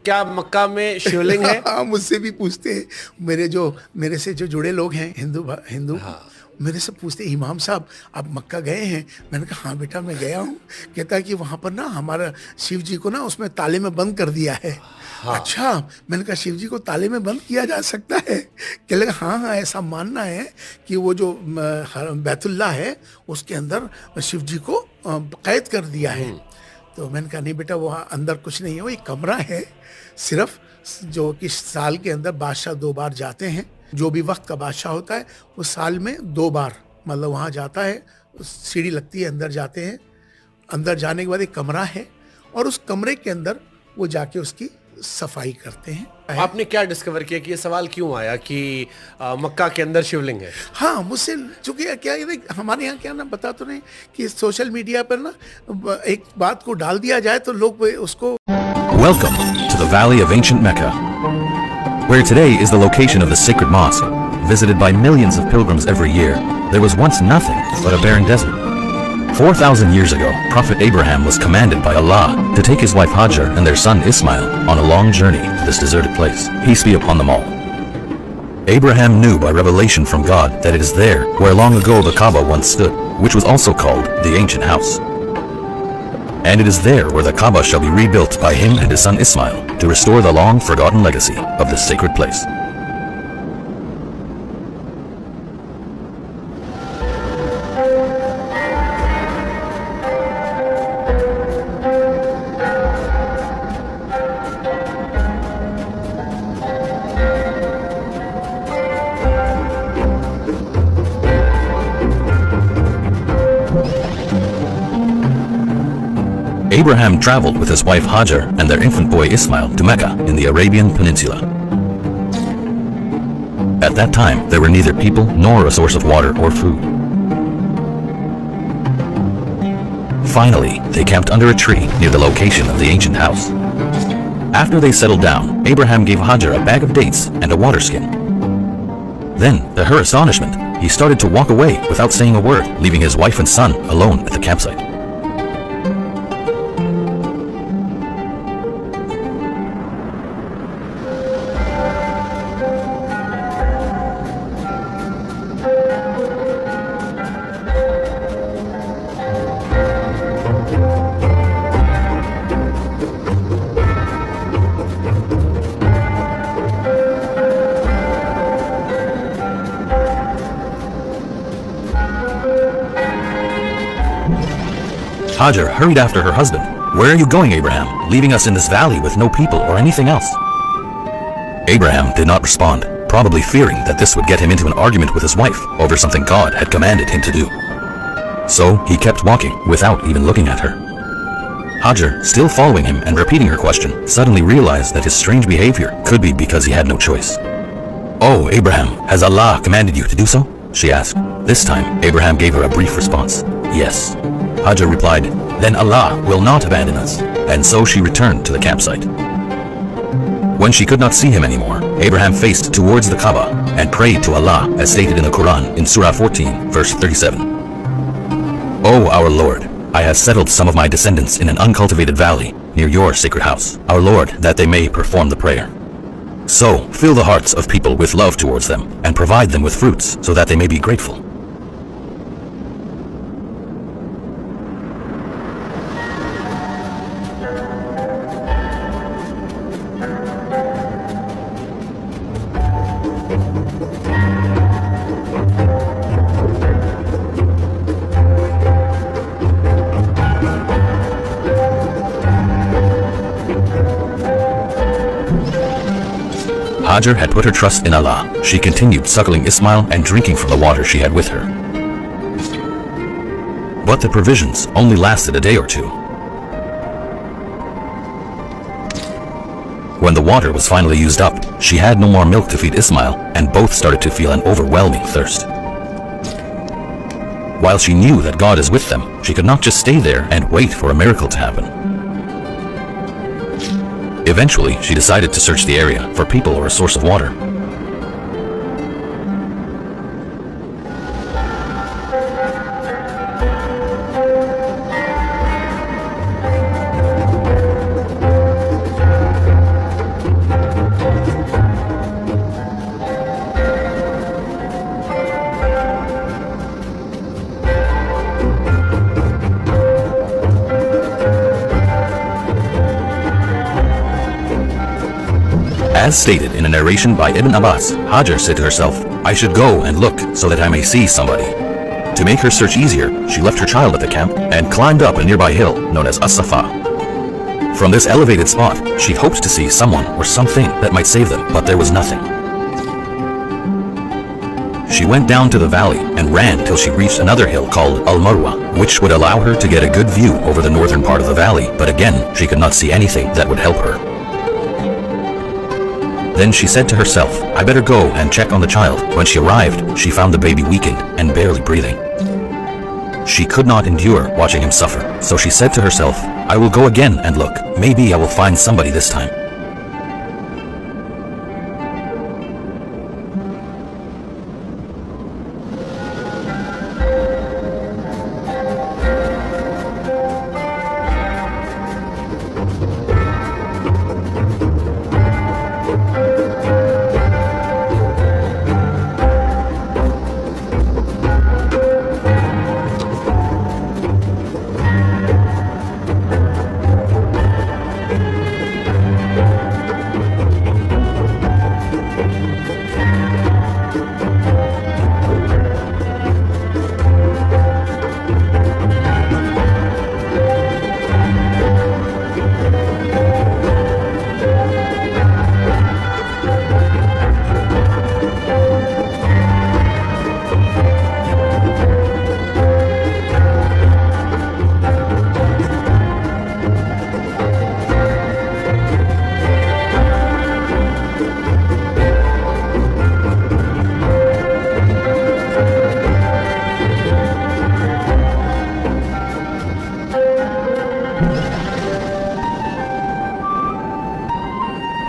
क्या मक्का में शिवलिंग है? हाँ, मुझसे भी पूछते हैं, मेरे से जो जुड़े लोग हैं, हिंदू हाँ। मेरे से पूछते, इमाम साहब आप मक्का गए हैं? मैंने कहा हाँ बेटा मैं गया हूँ। कहता है कि वहाँ पर ना हमारा शिव जी को ना उसमें ताले में बंद कर दिया है। हाँ। अच्छा, मैंने कहा शिव जी को ताले में बंद किया जा सकता है? कह लगा हाँ हाँ, ऐसा मानना है कि वो जो बैतुल्ला है उसके अंदर शिव जी को कैद कर दिया है। तो मैंने कहा नहीं बेटा, वहाँ अंदर कुछ नहीं है, वो एक कमरा है सिर्फ, जो कि साल के अंदर बादशाह 2 बार जाते हैं। जो भी वक्त का बादशाह होता है वो साल में 2 बार मतलब वहाँ जाता है, सीढ़ी लगती है, अंदर जाते हैं। अंदर जाने के बाद एक कमरा है और उस कमरे के अंदर वो जाके उसकी सफाई करते हैं। आपने क्या डिस्कवर किया कि ये सवाल क्यों आया कि मक्का के अंदर शिवलिंग है? हाँ, मुझसे चूंकि क्या है, हमारे यहाँ क्या ना, बता तो नहीं कि सोशल मीडिया पर ना एक बात को डाल दिया जाए तो लोग उसको। Welcome to the Valley of Ancient Mecca, where today is the location of the sacred mosque, visited by millions of pilgrims every year. There was once nothing but a barren desert. 4,000 years ago, Prophet Abraham was commanded by Allah to take his wife Hajar and their son Ismail on a long journey to this deserted place. Peace be upon them all. Abraham knew by revelation from God that it is there where long ago the Kaaba once stood, which was also called the Ancient House. And it is there where the Kaaba shall be rebuilt by him and his son Ismail to restore the long-forgotten legacy of this sacred place. Abraham traveled with his wife Hajar and their infant boy Ismail to Mecca in the Arabian Peninsula. At that time, there were neither people nor a source of water or food. Finally, they camped under a tree near the location of the ancient house. After they settled down, Abraham gave Hajar a bag of dates and a water skin. Then, to her astonishment, he started to walk away without saying a word, leaving his wife and son alone at the campsite. Hajar hurried after her husband. "Where are you going, Abraham, leaving us in this valley with no people or anything else?" Abraham did not respond, probably fearing that this would get him into an argument with his wife over something God had commanded him to do. So he kept walking without even looking at her. Hajar, still following him and repeating her question, suddenly realized that his strange behavior could be because he had no choice. "Oh, Abraham, has Allah commanded you to do so?" she asked. This time, Abraham gave her a brief response. "Yes." Hajar replied, "Then Allah will not abandon us." And so she returned to the campsite. When she could not see him anymore, Abraham faced towards the Kaaba and prayed to Allah as stated in the Quran in Surah 14, verse 37. "O our Lord, I have settled some of my descendants in an uncultivated valley near your sacred house, our Lord, that they may perform the prayer. So fill the hearts of people with love towards them and provide them with fruits so that they may be grateful." Hajar had put her trust in Allah. She continued suckling Ismail and drinking from the water she had with her. But the provisions only lasted a day or two. When the water was finally used up, she had no more milk to feed Ismail, and both started to feel an overwhelming thirst. While she knew that God is with them, she could not just stay there and wait for a miracle to happen. Eventually, she decided to search the area for people or a source of water. As stated in a narration by Ibn Abbas, Hajar said to herself, I should go and look so that I may see somebody. To make her search easier, she left her child at the camp and climbed up a nearby hill known as As-Safa. From this elevated spot, she hoped to see someone or something that might save them, but there was nothing. She went down to the valley and ran till she reached another hill called Al-Marwa, which would allow her to get a good view over the northern part of the valley, but again, she could not see anything that would help her. Then she said to herself, I better go and check on the child. When she arrived, she found the baby weakened and barely breathing. She could not endure watching him suffer, so she said to herself, I will go again and look. Maybe I will find somebody this time.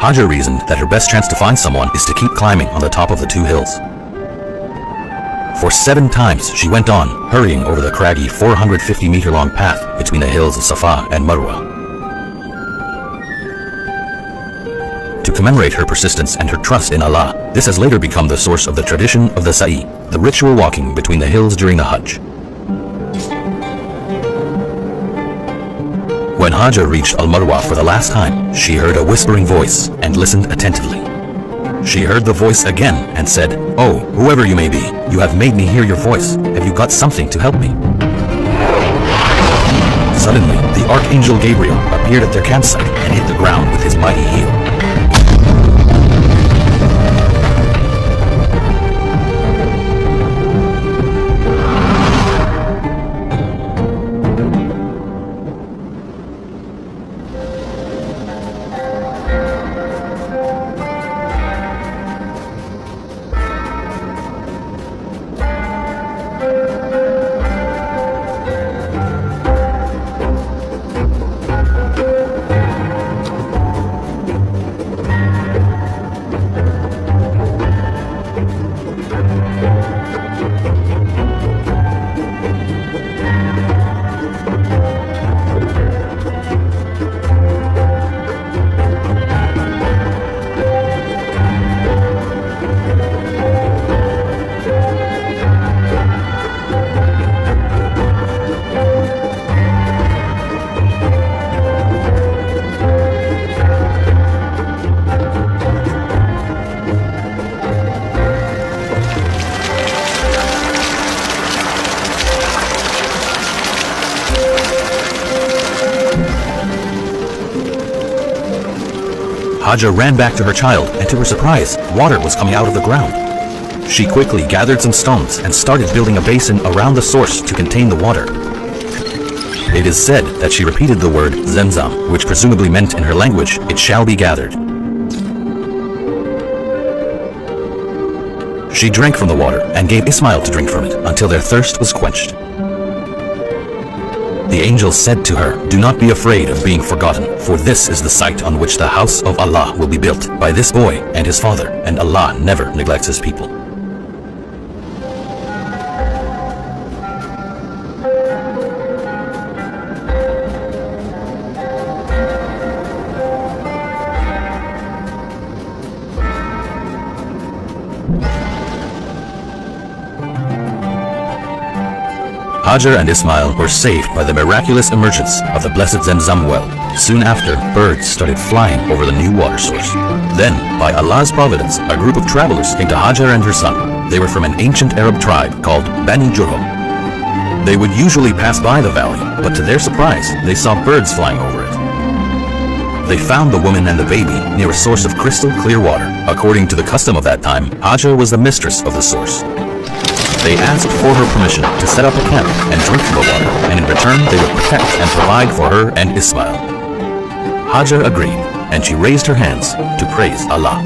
Hajar reasoned that her best chance to find someone is to keep climbing on the top of the two hills. For 7 times she went on, hurrying over the craggy 450-meter-long path between the hills of Safa and Marwa. To commemorate her persistence and her trust in Allah, this has later become the source of the tradition of the Sa'i, the ritual walking between the hills during the Hajj. When Hajar reached Al-Marwa for the last time, she heard a whispering voice and listened attentively. She heard the voice again and said, Oh, whoever you may be, you have made me hear your voice. Have you got something to help me? Suddenly, the Archangel Gabriel appeared at their campsite and hit the ground with his mighty heel. Hajar ran back to her child, and to her surprise, water was coming out of the ground. She quickly gathered some stones and started building a basin around the source to contain the water. It is said that she repeated the word Zemzam, which presumably meant in her language, it shall be gathered. She drank from the water and gave Ismail to drink from it until their thirst was quenched. The angel said to her, Do not be afraid of being forgotten, for this is the site on which the house of Allah will be built by this boy and his father, and Allah never neglects his people. Hajar and Ismail were saved by the miraculous emergence of the blessed Zamzam well. Soon after, birds started flying over the new water source. Then, by Allah's providence, a group of travelers came to Hajar and her son. They were from an ancient Arab tribe called Bani Jurhum. They would usually pass by the valley, but to their surprise, they saw birds flying over it. They found the woman and the baby near a source of crystal clear water. According to the custom of that time, Hajar was the mistress of the source. They asked for her permission to set up a camp and drink the water, and in return they would protect and provide for her and Ismail. Hajar agreed, and she raised her hands to praise Allah.